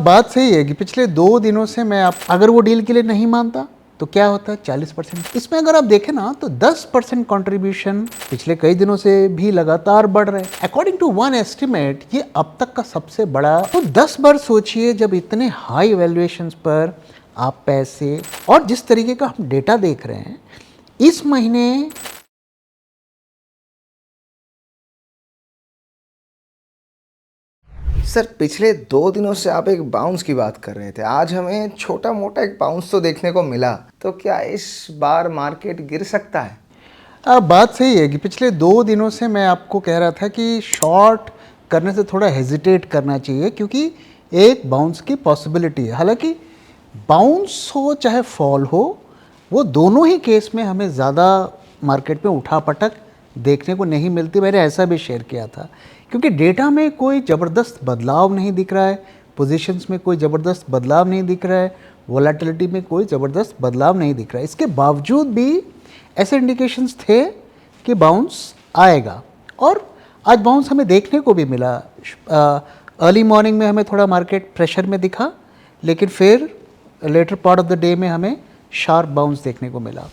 बात सही है कि पिछले 2 दिनों से मैं अगर वो डील के लिए नहीं मानता तो क्या होता है 40%। इसमें अगर आप देखें ना तो 10% कंट्रीब्यूशन पिछले कई दिनों से भी लगातार बढ़ रहे हैं। अकॉर्डिंग टू वन एस्टिमेट ये अब तक का सबसे बड़ा। तो 10 बार सोचिए जब इतने हाई वैल्यूएशंस पर आप पैसे, और जिस तरीके का हम डेटा देख रहे हैं इस महीने सर, पिछले 2 दिनों से आप एक बाउंस की बात कर रहे थे। आज हमें छोटा मोटा एक बाउंस तो देखने को मिला, तो क्या इस बार मार्केट गिर सकता है? बात सही है कि पिछले 2 दिनों से मैं आपको कह रहा था कि शॉर्ट करने से थोड़ा हेजिटेट करना चाहिए क्योंकि एक बाउंस की पॉसिबिलिटी है। हालांकि बाउंस हो चाहे फॉल हो, वो दोनों ही केस में हमें ज़्यादा मार्केट में उठापटक देखने को नहीं मिलती। मैंने ऐसा भी शेयर किया था क्योंकि डेटा में कोई ज़बरदस्त बदलाव नहीं दिख रहा है, पोजीशंस में कोई ज़बरदस्त बदलाव नहीं दिख रहा है, वोलेटिलिटी में कोई ज़बरदस्त बदलाव नहीं दिख रहा है। इसके बावजूद भी ऐसे इंडिकेशंस थे कि बाउंस आएगा और आज बाउंस हमें देखने को भी मिला। अर्ली मॉर्निंग में हमें थोड़ा मार्केट प्रेशर में दिखा, लेकिन फिर later part of the day में हमें शार्प बाउंस देखने को मिला।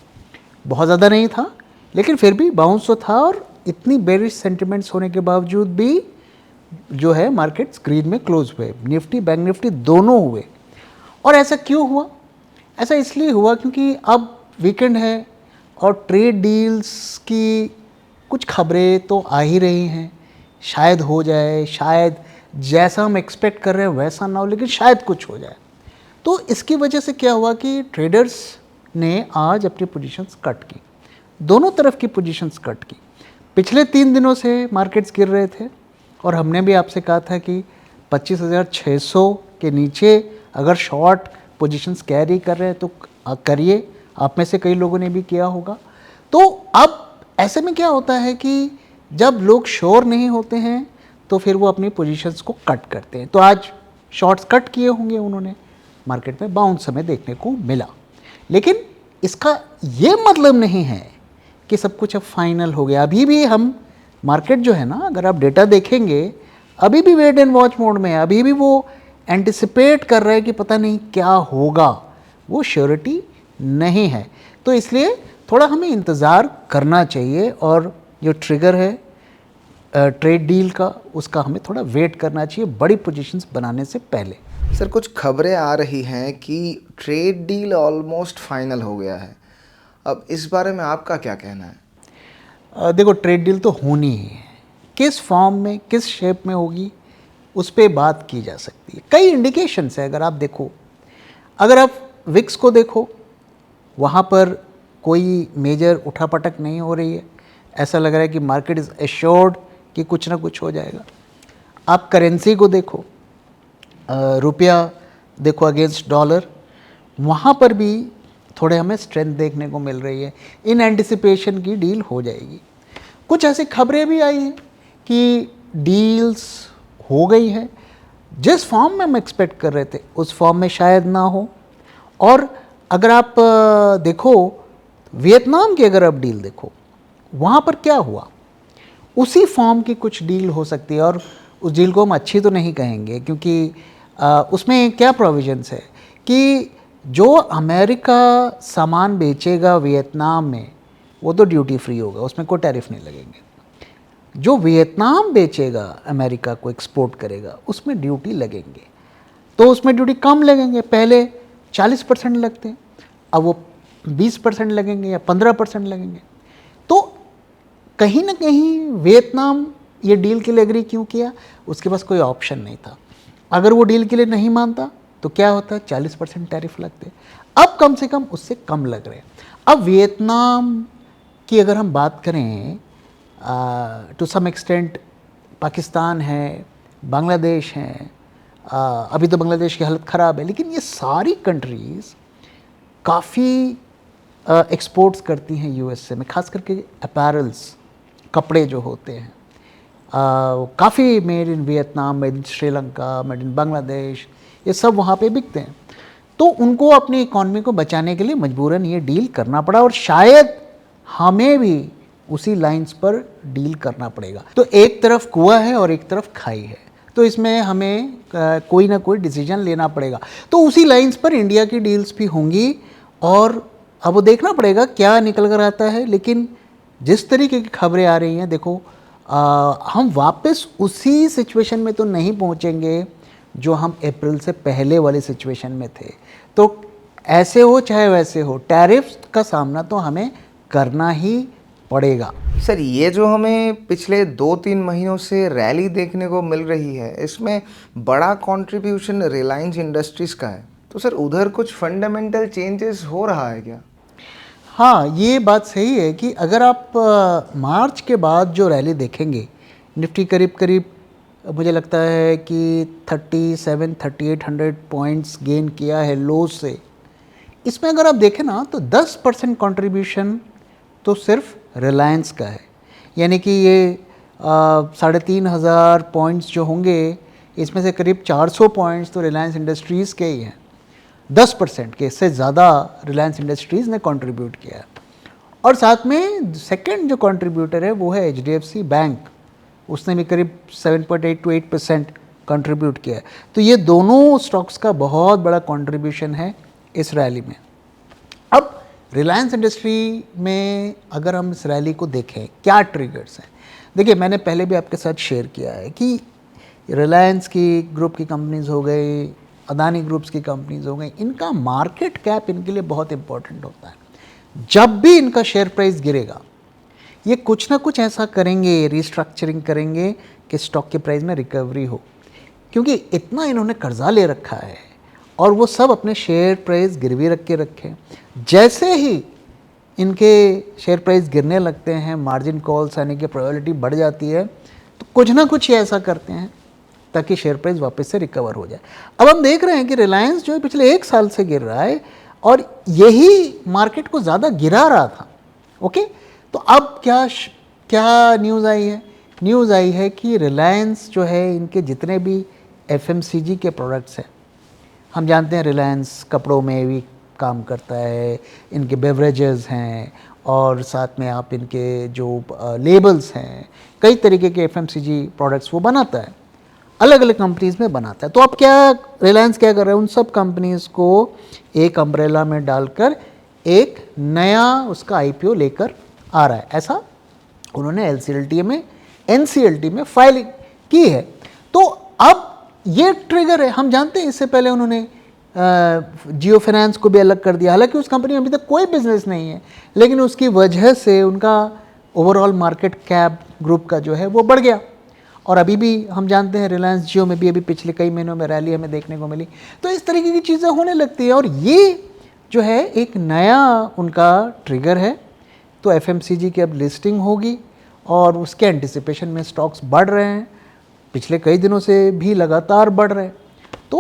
बहुत ज़्यादा नहीं था लेकिन फिर भी बाउंस तो था, और इतनी बेरिश सेंटिमेंट्स होने के बावजूद भी जो है मार्केट्स ग्रीन में क्लोज हुए। निफ्टी बैंक निफ्टी दोनों हुए। और ऐसा क्यों हुआ? ऐसा इसलिए हुआ क्योंकि अब वीकेंड है और ट्रेड डील्स की कुछ खबरें तो आ ही रही हैं। शायद हो जाए, शायद जैसा हम एक्सपेक्ट कर रहे हैं वैसा ना हो, लेकिन शायद कुछ हो जाए। तो इसकी वजह से क्या हुआ कि ट्रेडर्स ने आज अपनी पोजीशंस कट की, दोनों तरफ की पोजीशंस कट की। पिछले 3 दिनों से मार्केट्स गिर रहे थे और हमने भी आपसे कहा था कि 25,600 के नीचे अगर शॉर्ट पोजीशंस कैरी कर रहे हैं तो करिए। आप में से कई लोगों ने भी किया होगा। तो अब ऐसे में क्या होता है कि जब लोग श्योर नहीं होते हैं तो फिर वो अपनी पोजीशंस को कट करते हैं। तो आज शॉर्ट्स कट किए होंगे उन्होंने, मार्केट में बाउंस हमें देखने को मिला। लेकिन इसका ये मतलब नहीं है कि सब कुछ अब फाइनल हो गया। अभी भी हम मार्केट जो है ना, अगर आप डेटा देखेंगे अभी भी वेट एंड वॉच मोड में है। अभी भी वो एंटिसिपेट कर रहे हैं कि पता नहीं क्या होगा, वो श्योरिटी नहीं है। तो इसलिए थोड़ा हमें इंतज़ार करना चाहिए और जो ट्रिगर है ट्रेड डील का, उसका हमें थोड़ा वेट करना चाहिए बड़ी पोजीशंस बनाने से पहले। सर, कुछ खबरें आ रही हैं कि ट्रेड डील ऑलमोस्ट फाइनल हो गया है। अब इस बारे में आपका क्या कहना है? देखो, ट्रेड डील तो होनी ही है। किस फॉर्म में, किस शेप में होगी, उस पर बात की जा सकती है। कई इंडिकेशंस है। अगर आप देखो, अगर आप विक्स को देखो, वहाँ पर कोई मेजर उठापटक नहीं हो रही है। ऐसा लग रहा है कि मार्केट इज़ एश्योर्ड कि कुछ ना कुछ हो जाएगा। आप करेंसी को देखो, रुपया देखो अगेंस्ट डॉलर, वहाँ पर भी थोड़े हमें स्ट्रेंथ देखने को मिल रही है। इन एंटिसिपेशन की डील हो जाएगी। कुछ ऐसी खबरें भी आई हैं कि डील्स हो गई है, जिस फॉर्म में हम एक्सपेक्ट कर रहे थे उस फॉर्म में शायद ना हो। और अगर आप देखो वियतनाम की, अगर आप डील देखो, वहाँ पर क्या हुआ, उसी फॉर्म की कुछ डील हो सकती है। और उस डील को हम अच्छी तो नहीं कहेंगे क्योंकि उसमें क्या प्रोविजंस है कि जो अमेरिका सामान बेचेगा वियतनाम में वो तो ड्यूटी फ्री होगा, उसमें कोई टैरिफ नहीं लगेंगे। जो वियतनाम बेचेगा अमेरिका को, एक्सपोर्ट करेगा, उसमें ड्यूटी लगेंगे। तो उसमें ड्यूटी कम लगेंगे। पहले 40% लगते हैं, अब वो 20% लगेंगे या 15% लगेंगे। तो कहीं ना कहीं वियतनाम ये डील के लिए एग्री क्यों किया? उसके पास कोई ऑप्शन नहीं था। अगर वो डील के लिए नहीं मानता तो क्या होता है, 40% टैरिफ लगते। अब कम से कम उससे कम लग रहे हैं। अब वियतनाम की अगर हम बात करें, टू सम एक्सटेंट पाकिस्तान है, बांग्लादेश हैं। अभी तो बांग्लादेश की हालत ख़राब है, लेकिन ये सारी कंट्रीज़ काफ़ी एक्सपोर्ट्स करती हैं यूएसए में, खास करके अपैरल्स, कपड़े जो होते हैं काफ़ी made in Vietnam, made in Sri Lanka, made in Bangladesh, ये सब वहाँ पे बिकते हैं। तो उनको अपनी इकॉनमी को बचाने के लिए मजबूरन ये डील करना पड़ा, और शायद हमें भी उसी लाइंस पर डील करना पड़ेगा। तो एक तरफ कुआं है और एक तरफ खाई है। तो इसमें हमें कोई ना कोई डिसीजन लेना पड़ेगा। तो उसी लाइंस पर इंडिया की डील्स भी होंगी और अब वो देखना पड़ेगा क्या निकल कर आता है। लेकिन जिस तरीके की खबरें आ रही हैं, देखो हम वापस उसी सिचुएशन में तो नहीं पहुंचेंगे जो हम अप्रैल से पहले वाले सिचुएशन में थे। तो ऐसे हो चाहे वैसे हो, टैरिफ का सामना तो हमें करना ही पड़ेगा। सर, ये जो हमें पिछले 2-3 महीनों से रैली देखने को मिल रही है, इसमें बड़ा कंट्रीब्यूशन रिलायंस इंडस्ट्रीज़ का है। तो सर, उधर कुछ फंडामेंटल चेंजेस हो रहा है क्या? हाँ, ये बात सही है कि अगर आप मार्च के बाद जो रैली देखेंगे, निफ्टी करीब करीब मुझे लगता है कि 37-3800 पॉइंट्स गेन किया है लो से। इसमें अगर आप देखें ना तो 10% कंट्रीब्यूशन तो सिर्फ रिलायंस का है। यानी कि ये 3500 पॉइंट्स जो होंगे, इसमें से करीब 400 पॉइंट्स तो रिलायंस इंडस्ट्रीज़ के ही हैं। 10% के, इससे ज़्यादा रिलायंस इंडस्ट्रीज़ ने कंट्रीब्यूट किया है। और साथ में सेकंड जो कंट्रीब्यूटर है वो है एचडीएफसी बैंक, उसने भी करीब 7.8 to 8% कंट्रीब्यूट किया है। तो ये दोनों स्टॉक्स का बहुत बड़ा कंट्रीब्यूशन है इस रैली में। अब रिलायंस इंडस्ट्री में अगर हम इस रैली को देखें, क्या ट्रिगर्स हैं? देखिए, मैंने पहले भी आपके साथ शेयर किया है कि रिलायंस की ग्रुप की कंपनीज़ हो गई, अदानी ग्रुप्स की कंपनीज़ हो गई, इनका मार्केट कैप इनके लिए बहुत इंपॉर्टेंट होता है। जब भी इनका शेयर प्राइस गिरेगा, ये कुछ ना कुछ ऐसा करेंगे, रिस्ट्रक्चरिंग करेंगे कि स्टॉक के प्राइस में रिकवरी हो, क्योंकि इतना इन्होंने कर्जा ले रखा है और वो सब अपने शेयर प्राइस गिरवी रख के रखे। जैसे ही इनके शेयर प्राइस गिरने लगते हैं, मार्जिन कॉल्स आने की प्रोबेबिलिटी बढ़ जाती है, तो कुछ ना कुछ ये ऐसा करते हैं ताकि शेयर प्राइस वापस से रिकवर हो जाए। अब हम देख रहे हैं कि रिलायंस जो है पिछले 1 साल से गिर रहा है और यही मार्केट को ज़्यादा गिरा रहा था। ओके, तो अब क्या न्यूज़ आई है? न्यूज़ आई है कि रिलायंस जो है, इनके जितने भी एफएमसीजी के प्रोडक्ट्स हैं, हम जानते हैं रिलायंस कपड़ों में भी काम करता है, इनके बेवरेजेस हैं और साथ में आप इनके जो लेबल्स हैं, कई तरीके के एफएमसीजी प्रोडक्ट्स वो बनाता है, अलग अलग कंपनीज़ में बनाता है। तो अब क्या रिलायंस क्या कर रहा है, उन सब कंपनीज़ को एक अम्ब्रेला में डालकर एक नया उसका आईपीओ लेकर आ रहा है। ऐसा उन्होंने एनसीएलटी में फाइलिंग की है। तो अब ये ट्रिगर है। हम जानते हैं इससे पहले उन्होंने जियो फाइनेंस को भी अलग कर दिया, हालांकि उस कंपनी में अभी तक कोई बिजनेस नहीं है, लेकिन उसकी वजह से उनका ओवरऑल मार्केट कैप ग्रुप का जो है वो बढ़ गया। और अभी भी हम जानते हैं रिलायंस जियो में भी अभी पिछले कई महीनों में रैली हमें देखने को मिली। तो इस तरीके की चीज़ें होने लगती है और ये जो है एक नया उनका ट्रिगर है। तो एफएमसीजी की अब लिस्टिंग होगी और उसके एंटिसिपेशन में स्टॉक्स बढ़ रहे हैं, पिछले कई दिनों से भी लगातार बढ़ रहे हैं। तो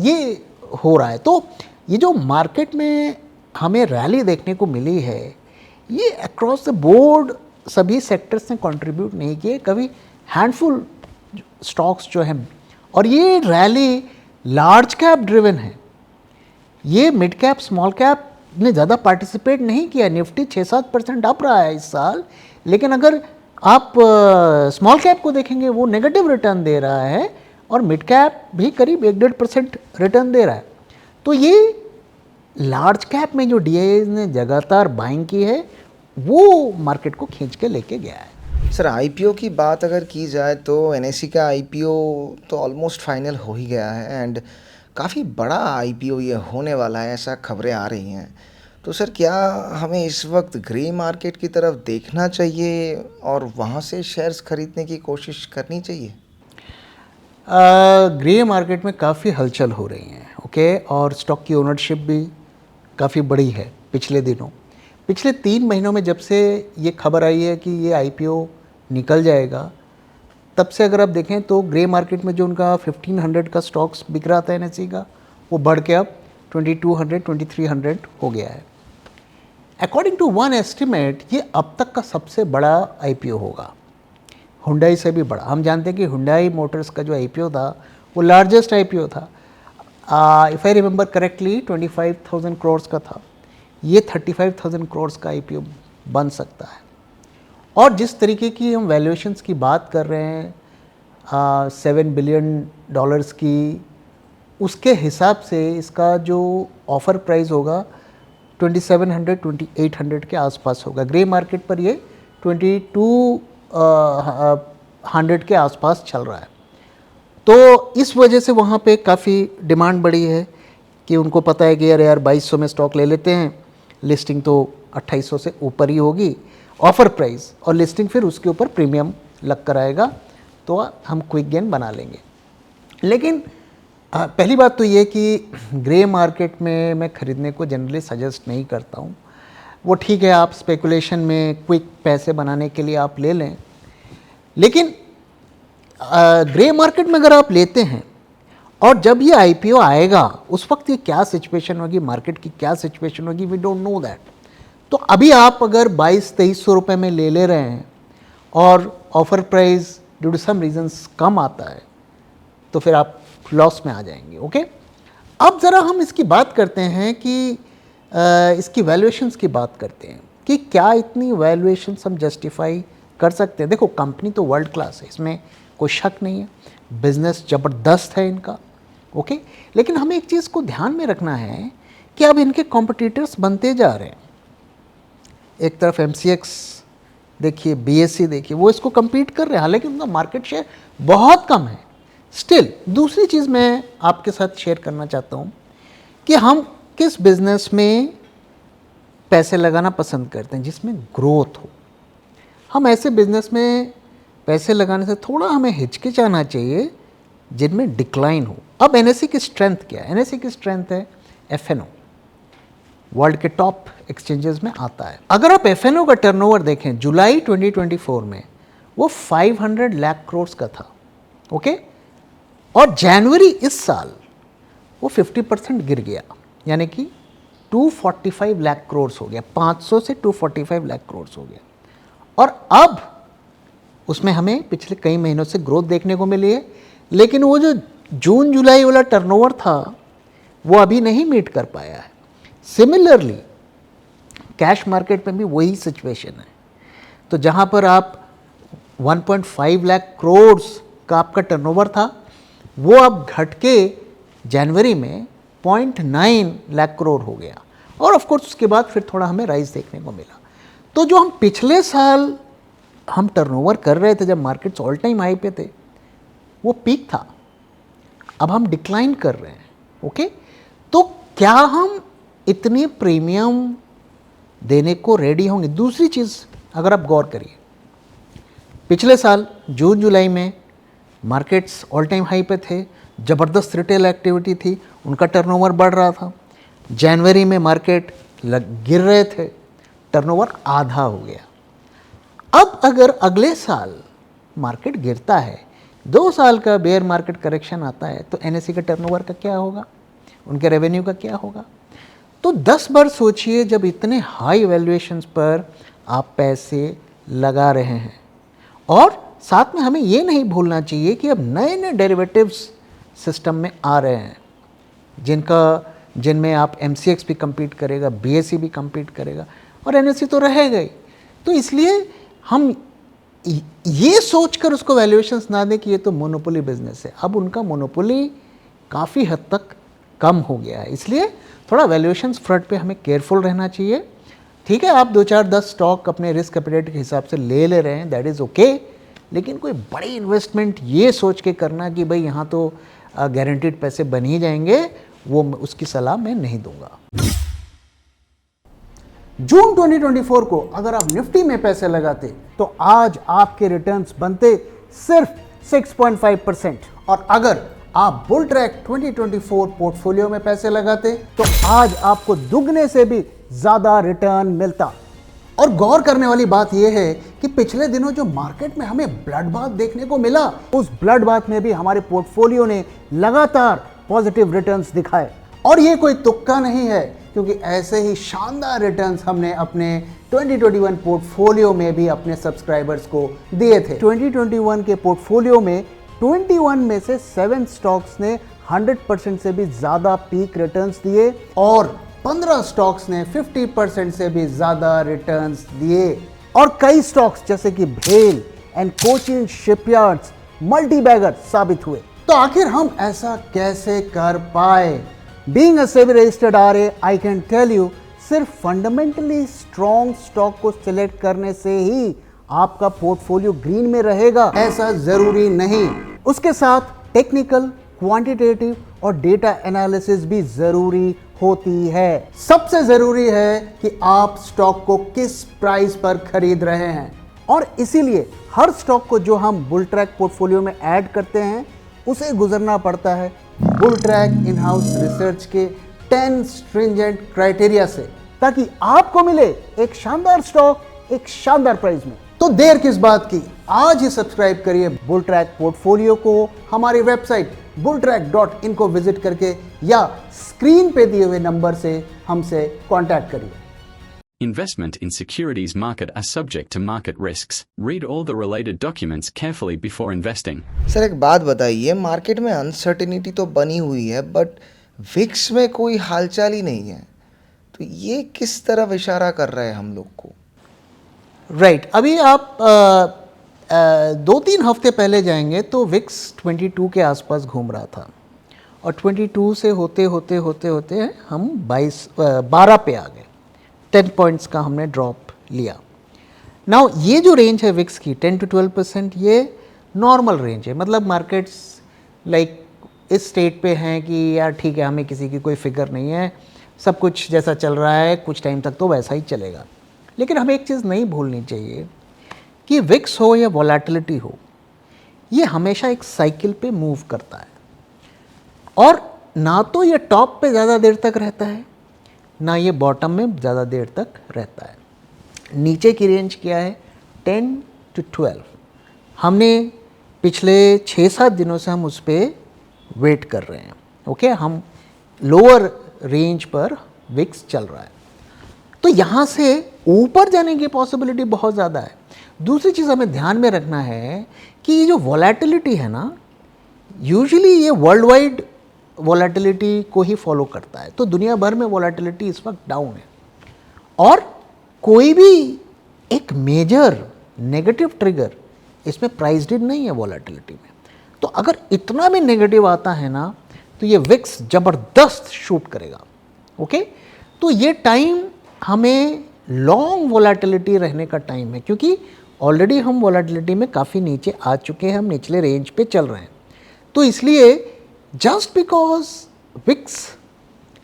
ये हो रहा है। तो ये जो मार्केट में हमें रैली देखने को मिली है, ये अक्रॉस द बोर्ड सभी सेक्टर्स ने कंट्रीब्यूट नहीं किए, कभी हैंडफुल स्टॉक्स जो हैं। और ये रैली लार्ज कैप ड्रिवन है, ये मिड कैप स्मॉल कैप ने ज़्यादा पार्टिसिपेट नहीं किया। निफ्टी 6-7% अप रहा है इस साल, लेकिन अगर आप स्मॉल कैप को देखेंगे वो नेगेटिव रिटर्न दे रहा है और मिड कैप भी करीब 1-1.5% रिटर्न दे रहा है। तो ये लार्ज कैप में जो डीआईएस ने लगातार बाइंग की है वो मार्केट को खींच के लेके गया है। सर, आईपीओ की बात अगर की जाए तो एनएससी का आईपीओ तो ऑलमोस्ट फाइनल हो ही गया है एंड काफ़ी बड़ा आईपीओ ये होने वाला है, ऐसा खबरें आ रही हैं। तो सर, क्या हमें इस वक्त ग्रे मार्केट की तरफ देखना चाहिए और वहाँ से शेयर्स खरीदने की कोशिश करनी चाहिए? ग्रे मार्केट में काफ़ी हलचल हो रही हैं, ओके, और स्टॉक की ओनरशिप भी काफ़ी बड़ी है। पिछले 3 महीनों में जब से ये खबर आई है कि ये आईपीओ निकल जाएगा, तब से अगर आप देखें तो ग्रे मार्केट में जो उनका 1500 का स्टॉक्स बिक रहा था एनएससी का, वो बढ़ के अब 2200-2300 हो गया है। अकॉर्डिंग टू वन एस्टिमेट ये अब तक का सबसे बड़ा आईपीओ होगा, हुंडई से भी बड़ा। हम जानते हैं कि हुंडई मोटर्स का जो आईपीओ था वो लार्जेस्ट आईपीओ था, if I remember correctly 25,000 crore का था। ये 35,000 करोड़ का आईपीओ बन सकता है। और जिस तरीके की हम वैल्यूएशंस की बात कर रहे हैं, $7 बिलियन की, उसके हिसाब से इसका जो ऑफ़र प्राइस होगा 2700-2800 के आसपास होगा। ग्रे मार्केट पर ये 2200 के आसपास चल रहा है। तो इस वजह से वहाँ पे काफ़ी डिमांड बढ़ी है कि उनको पता है कि यार 2200 में स्टॉक ले लेते हैं, लिस्टिंग तो 2800 से ऊपर ही होगी ऑफ़र प्राइस, और लिस्टिंग फिर उसके ऊपर प्रीमियम लग कर आएगा, तो हम क्विक गेन बना लेंगे। लेकिन पहली बात तो ये कि ग्रे मार्केट में मैं ख़रीदने को जनरली सजेस्ट नहीं करता हूँ। वो ठीक है, आप स्पेकुलेशन में क्विक पैसे बनाने के लिए आप ले लें, लेकिन ग्रे मार्केट में अगर आप लेते हैं और जब ये आईपीओ आएगा उस वक्त ये क्या सिचुएशन होगी, मार्केट की क्या सिचुएशन होगी, वी डोंट नो दैट। तो अभी आप अगर 2200-2300 रुपये में ले रहे हैं और offer price due to some reasons कम आता है, तो फिर आप लॉस में आ जाएंगे। ओके, अब ज़रा हम इसकी बात करते हैं कि इसकी वैल्यूएशंस की बात करते हैं कि क्या इतनी वैल्यूएशंस हम जस्टिफाई कर सकते हैं। देखो, कंपनी तो वर्ल्ड क्लास है, इसमें कोई शक नहीं है, बिजनेस ज़बरदस्त है इनका। ओके, लेकिन हमें एक चीज़ को ध्यान में रखना है कि अब इनके कॉम्पिटिटर्स बनते जा रहे हैं। एक तरफ एमसीएक्स देखिए, बीएसई देखिए, वो इसको compete कर रहे हैं, हालांकि उनका मार्केट शेयर बहुत कम है स्टिल। दूसरी चीज़ मैं आपके साथ शेयर करना चाहता हूँ कि हम किस बिजनेस में पैसे लगाना पसंद करते हैं जिसमें ग्रोथ हो। हम ऐसे बिजनेस में पैसे लगाने से थोड़ा हमें हिचकिचाना चाहिए जिनमें डिक्लाइन हो। अब एनएसई की स्ट्रेंथ क्या है? एनएसई की स्ट्रेंथ है एफएनओ, वर्ल्ड के टॉप एक्सचेंजेस में आता है। अगर आप एफएनओ का टर्नओवर देखें जुलाई 2024 में वो 500 लाख करोड़ का था। ओके, और जनवरी इस साल वो 50% गिर गया, यानी कि 245 लाख करोड़ हो गया, 500 से 245 लाख करोड़ हो गया। और अब उसमें हमें पिछले कई महीनों से ग्रोथ देखने को मिली है, लेकिन वो जो जून जुलाई वाला टर्नओवर था वो अभी नहीं मीट कर पाया है। सिमिलरली कैश मार्केट में भी वही सिचुएशन है। तो जहाँ पर आप 1.5 लाख करोड़ का आपका टर्नओवर था, वो अब घट के जनवरी में 0.9 लाख करोड़ हो गया, और ऑफ कोर्स उसके बाद फिर थोड़ा हमें राइज देखने को मिला। तो जो हम पिछले साल हम टर्नओवर कर रहे थे जब मार्केट्स ऑल टाइम हाई पे थे, वो पीक था, अब हम डिक्लाइन कर रहे हैं। ओके, तो क्या हम इतने प्रीमियम देने को रेडी होंगे? दूसरी चीज़ अगर आप गौर करिए, पिछले साल जून जुलाई में मार्केट्स ऑल टाइम हाई पे थे, ज़बरदस्त रिटेल एक्टिविटी थी, उनका टर्नओवर बढ़ रहा था। जनवरी में मार्केट गिर रहे थे, टर्नओवर आधा हो गया। अब अगर अगले साल मार्केट गिरता है, 2 साल का बेयर मार्केट करेक्शन आता है, तो एनएसई का टर्नओवर का क्या होगा, उनके रेवेन्यू का क्या होगा? तो 10 बार सोचिए जब इतने हाई वैल्यूएशंस पर आप पैसे लगा रहे हैं। और साथ में हमें ये नहीं भूलना चाहिए कि अब नए नए डेरिवेटिव्स सिस्टम में आ रहे हैं, जिनमें आप एमसीएक्स भी compete करेगा, बीएसई भी compete करेगा, और एनएसई तो रहेगा ही। तो इसलिए हम ये सोचकर उसको वैल्यूएशंस ना दें कि ये तो मोनोपोली बिजनेस है। अब उनका मोनोपोली काफ़ी हद तक कम हो गया है, इसलिए थोड़ा वैल्यूएशंस फ्रंट पे हमें केयरफुल रहना चाहिए। ठीक है, आप 2-4-10 स्टॉक अपने रिस्क एपेटाइट के हिसाब से ले रहे हैं, दैट इज़ ओके, लेकिन कोई बड़ी इन्वेस्टमेंट ये सोच के करना कि भाई यहाँ तो गारंटीड पैसे बन ही जाएंगे, वो उसकी सलाह मैं नहीं दूंगा। जून 2024 को अगर आप निफ्टी में पैसे लगाते तो आज आपके रिटर्न्स बनते सिर्फ 6.5%, और अगर आप बुल ट्रैक 2024 पोर्टफोलियो में पैसे लगाते तो आज आपको दुगने से भी ज्यादा रिटर्न मिलता। और गौर करने वाली बात यह है कि पिछले दिनों जो मार्केट में हमें ब्लड बाथ देखने को मिला, उस ब्लड बाथ में भी हमारे पोर्टफोलियो ने लगातार पॉजिटिव रिटर्न्स दिखाए। और ये कोई तुक्का नहीं है, क्योंकि ऐसे ही शानदार रिटर्न्स हमने अपने 2021 पोर्टफोलियो में भी अपने सब्सक्राइबर्स को दिए थे। 2021 के पोर्टफोलियो में 21 में से 7 स्टॉक्स ने 100% से भी ज्यादा पीक रिटर्न्स दिए, और 15 स्टॉक्स ने 50% से भी ज्यादा रिटर्न्स दिए। और कई स्टॉक्स जैसे कि भेल and Cochin shipyards multi bagger साबित हुए। तो आखिर हम ऐसा कैसे कर पाए? Being a SEBI registered RA, I can tell you, सिर्फ फंडामेंटली स्ट्रॉन्ग स्टॉक को सिलेक्ट करने से ही आपका पोर्टफोलियो ग्रीन में रहेगा, ऐसा जरूरी नहीं। उसके साथ टेक्निकल, क्वांटिटेटिव और डेटा एनालिसिस भी जरूरी होती है। सबसे जरूरी है कि आप स्टॉक को किस प्राइस पर खरीद रहे हैं, और इसीलिए हर स्टॉक को जो हम बुल ट्रैक पोर्टफोलियो में ऐड करते हैं उसे गुजरना पड़ता है bull track in house research के 10 स्ट्रिंजेंट क्राइटेरिया से, ताकि आपको मिले एक शानदार स्टॉक एक शानदार प्राइस में। तो देर किस बात की, आज ही सब्सक्राइब करिए बुल ट्रैक पोर्टफोलियो को हमारी वेबसाइट bulltrack.in को विजिट करके, या स्क्रीन पे दिए हुए नंबर से हमसे कांटेक्ट करिए। Investment in securities market are subject to market risks. Read all the related documents carefully before investing. Sir एक बात बताइए, मार्केट में अनसर्टेनिटी तो बनी हुई है बट विक्स में कोई हालचाल ही नहीं है, तो ये किस तरफ इशारा कर रहा है हम लोग को? राइट, अभी आप 2-3 हफ्ते पहले जाएंगे तो विक्स 22 के आसपास घूम रहा था, और 22 से होते होते होते होते हम 12 पे आ गए। 10 पॉइंट्स का हमने ड्रॉप लिया। नाउ ये जो रेंज है विक्स की 10 to 12%, ये नॉर्मल रेंज है। मतलब मार्केट्स लाइक इस स्टेट पे हैं कि यार ठीक है, हमें किसी की कोई फिक्र नहीं है, सब कुछ जैसा चल रहा है कुछ टाइम तक तो वैसा ही चलेगा। लेकिन हमें एक चीज़ नहीं भूलनी चाहिए कि विक्स हो या वोलेटिलिटी हो, ये हमेशा एक साइकिल पे मूव करता है, और ना तो ये टॉप पे ज़्यादा देर तक रहता है ना ये बॉटम में ज़्यादा देर तक रहता है। नीचे की रेंज क्या है? 10 to 12। हमने पिछले 6-7 दिनों से हम उस पर वेट कर रहे हैं। ओके, हम लोअर रेंज पर विक्स चल रहा है, तो यहाँ से ऊपर जाने की पॉसिबिलिटी बहुत ज़्यादा है। दूसरी चीज़ हमें ध्यान में रखना है कि ये जो वोलेटिलिटी है ना, यूजुअली ये वर्ल्ड वाइड वोलेटिलिटी को ही फॉलो करता है। तो दुनिया भर में वोलेटिलिटी इस वक्त डाउन है, और कोई भी एक मेजर नेगेटिव ट्रिगर इसमें प्राइस्ड इन नहीं है वोलेटिलिटी में। तो अगर इतना भी नेगेटिव आता है ना, तो ये विक्स ज़बरदस्त शूट करेगा। ओके, तो ये टाइम हमें लॉन्ग वोलेटिलिटी रहने का टाइम है, क्योंकि ऑलरेडी हम वोलेटिलिटी में काफ़ी नीचे आ चुके हैं, हम निचले रेंज पे चल रहे हैं। तो इसलिए जस्ट बिकॉज विक्स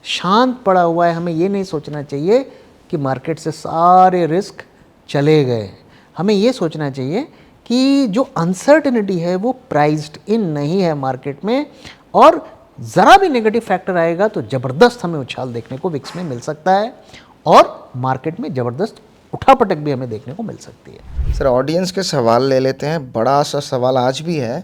शांत पड़ा हुआ है, हमें ये नहीं सोचना चाहिए कि मार्केट से सारे रिस्क चले गए। हमें ये सोचना चाहिए कि जो अनसर्टेनिटी है वो प्राइस्ड इन नहीं है मार्केट में, और ज़रा भी नेगेटिव फैक्टर आएगा तो ज़बरदस्त हमें उछाल देखने को विक्स में मिल सकता है, और मार्केट में ज़बरदस्त उठापटक भी हमें देखने को मिल सकती है। सर ऑडियंस के सवाल ले लेते हैं, बड़ा सा सवाल आज भी है।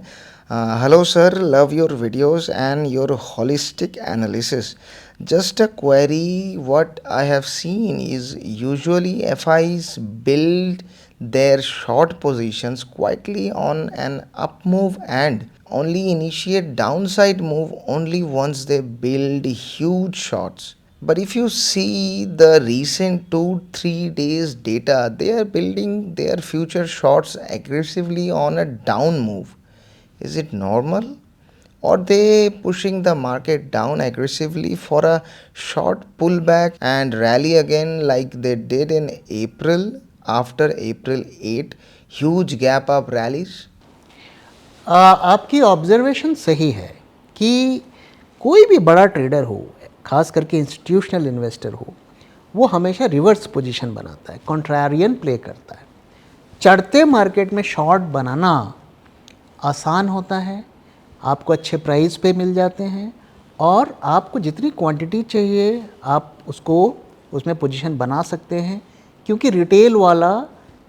Hello sir, love your videos and your holistic analysis. Just a query, what I have seen is usually FIIs build their short positions quietly on an up move and only initiate downside move only once they build huge shorts. But if you see the recent 2-3 days data, they are building their future shorts aggressively on a down move. Is it normal? Or they pushing the market down aggressively for a short pullback and rally again like they did in April? After April 8 huge gap up rallies? आपकी observation सही है कि कोई भी बड़ा trader हो, खास करके इंस्टीट्यूशनल इन्वेस्टर हो, वो हमेशा रिवर्स पोजीशन बनाता है, कॉन्ट्रारियन प्ले करता है। चढ़ते मार्केट में शॉर्ट बनाना आसान होता है, आपको अच्छे प्राइस पे मिल जाते हैं, और आपको जितनी क्वांटिटी चाहिए आप उसको उसमें पोजीशन बना सकते हैं, क्योंकि रिटेल वाला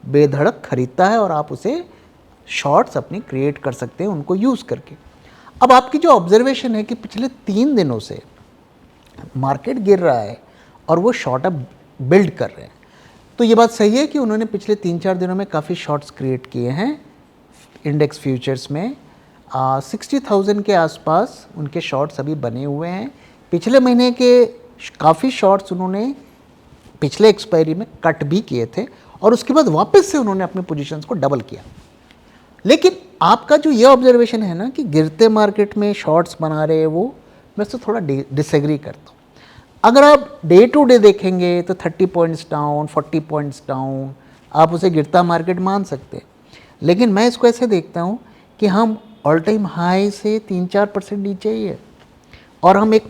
बेधड़क खरीदता है और आप उसे शॉर्ट्स अपनी क्रिएट कर सकते हैं उनको यूज़ करके। अब आपकी जो ऑब्जर्वेशन है कि पिछले 3 दिनों से मार्केट गिर रहा है और वो शॉर्ट अप बिल्ड कर रहे हैं, तो ये बात सही है कि उन्होंने पिछले 3-4 दिनों में काफ़ी शॉर्ट्स क्रिएट किए हैं इंडेक्स फ्यूचर्स में। 60,000 के आसपास उनके शॉर्ट्स अभी बने हुए हैं। पिछले महीने के काफ़ी शॉर्ट्स उन्होंने पिछले एक्सपायरी में कट भी किए थे, और उसके बाद वापस से उन्होंने अपने पोजीशंस को डबल किया। लेकिन आपका जो ये ऑब्जर्वेशन है ना कि गिरते मार्केट में शॉर्ट्स बना रहे हैं, वो मैं उससे थोड़ा डिसएग्री करता हूँ। अगर आप डे टू डे देखेंगे तो 30 पॉइंट्स डाउन, 40 पॉइंट्स डाउन, आप उसे गिरता मार्केट मान सकते हैं। लेकिन मैं इसको ऐसे देखता हूँ कि हम ऑल टाइम हाई से 3-4% नीचे ही है और हम एक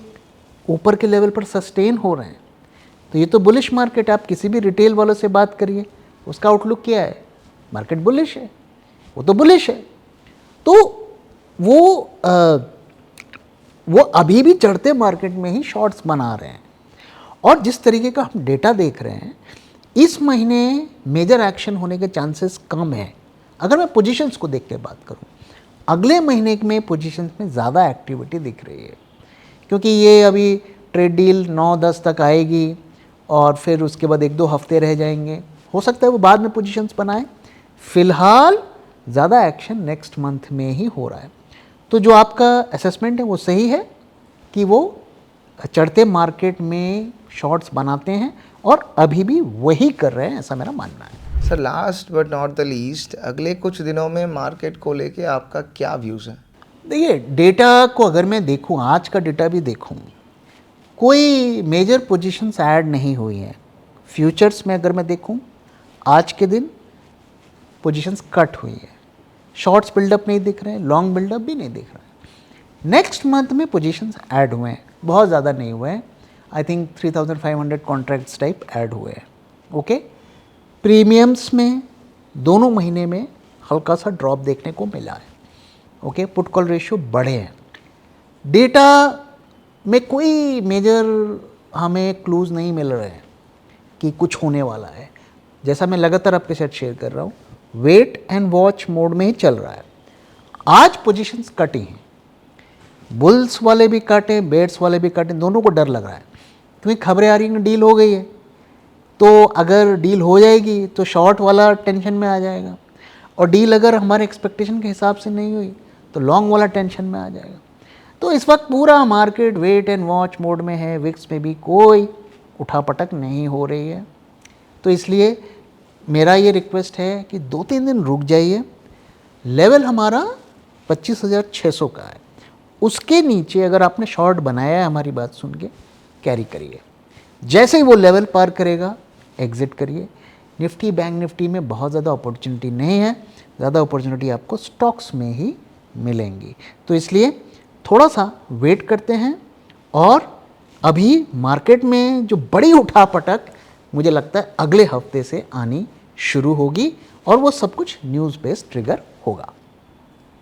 ऊपर के लेवल पर सस्टेन हो रहे हैं। तो ये तो बुलिश मार्केट है। आप किसी भी रिटेल वालों से बात करिए, उसका आउटलुक क्या है? मार्केट बुलिश है, वो तो बुलिश है। तो वो अभी भी चढ़ते मार्केट में ही शॉर्ट्स बना रहे हैं। और जिस तरीके का हम डेटा देख रहे हैं, इस महीने मेजर एक्शन होने के चांसेस कम है। अगर मैं पोजीशंस को देख के बात करूं, अगले महीने में पोजीशंस में ज़्यादा एक्टिविटी दिख रही है, क्योंकि ये अभी ट्रेड डील 9-10 तक आएगी और फिर उसके बाद 1-2 हफ्ते रह जाएंगे। हो सकता है वो बाद में पोजीशंस बनाए। फिलहाल ज़्यादा एक्शन नेक्स्ट मंथ में ही हो रहा है। तो जो आपका असेसमेंट है वो सही है कि वो चढ़ते मार्केट में शॉर्ट्स बनाते हैं और अभी भी वही कर रहे हैं, ऐसा मेरा मानना है। Sir last but not the least, अगले कुछ दिनों में मार्केट को लेके आपका क्या व्यूज़ है? देखिए, डेटा को अगर मैं देखूं, आज का डेटा भी देखूं, कोई मेजर पोजीशंस ऐड नहीं हुई हैं। फ्यूचर्स में अगर मैं देखूं, आज के दिन पोजीशंस कट हुई है। शॉर्ट्स बिल्डअप नहीं दिख रहे हैं, लॉन्ग बिल्डअप भी नहीं दिख रहा है। नेक्स्ट मंथ में पोजीशंस ऐड हुए हैं, बहुत ज़्यादा नहीं हुए हैं। I think 3500 contracts type add हुए हैं। ओके, प्रीमियम्स में दोनों महीने में हल्का सा ड्रॉप देखने को मिला है। ओके, पुट कॉल रेशियो बढ़े हैं। डेटा में कोई मेजर हमें क्लूज़ नहीं मिल रहे हैं कि कुछ होने वाला है। जैसा मैं लगातार आपके साथ शेयर कर रहा हूँ, वेट एंड वॉच मोड में ही चल रहा है। आज पोजीशंस कटी हैं, बुल्स वाले भी काटे, बेट्स वाले भी काटे, दोनों को डर लग रहा है, क्योंकि खबरें आ रही हैं डील हो गई है। तो अगर डील हो जाएगी तो शॉर्ट वाला टेंशन में आ जाएगा, और डील अगर हमारे एक्सपेक्टेशन के हिसाब से नहीं हुई तो लॉन्ग वाला टेंशन में आ जाएगा। तो इस वक्त पूरा market wait and watch mode में है। विक्स में भी कोई उठापटक नहीं हो रही है। तो इसलिए मेरा ये रिक्वेस्ट है कि 2-3 दिन रुक जाइए। लेवल हमारा 25,600 का है, उसके नीचे अगर आपने शॉर्ट बनाया है, हमारी बात सुन के कैरी करिए। जैसे ही वो लेवल पार करेगा, एग्जिट करिए। निफ्टी, बैंक निफ्टी में बहुत ज़्यादा अपॉर्चुनिटी नहीं है, ज़्यादा अपॉर्चुनिटी आपको स्टॉक्स में ही मिलेंगी। तो इसलिए थोड़ा सा वेट करते हैं। और अभी मार्केट में जो बड़ी उठापटक मुझे लगता है अगले हफ्ते से आनी शुरू होगी, और वो सब कुछ न्यूज़ बेस्ड ट्रिगर होगा।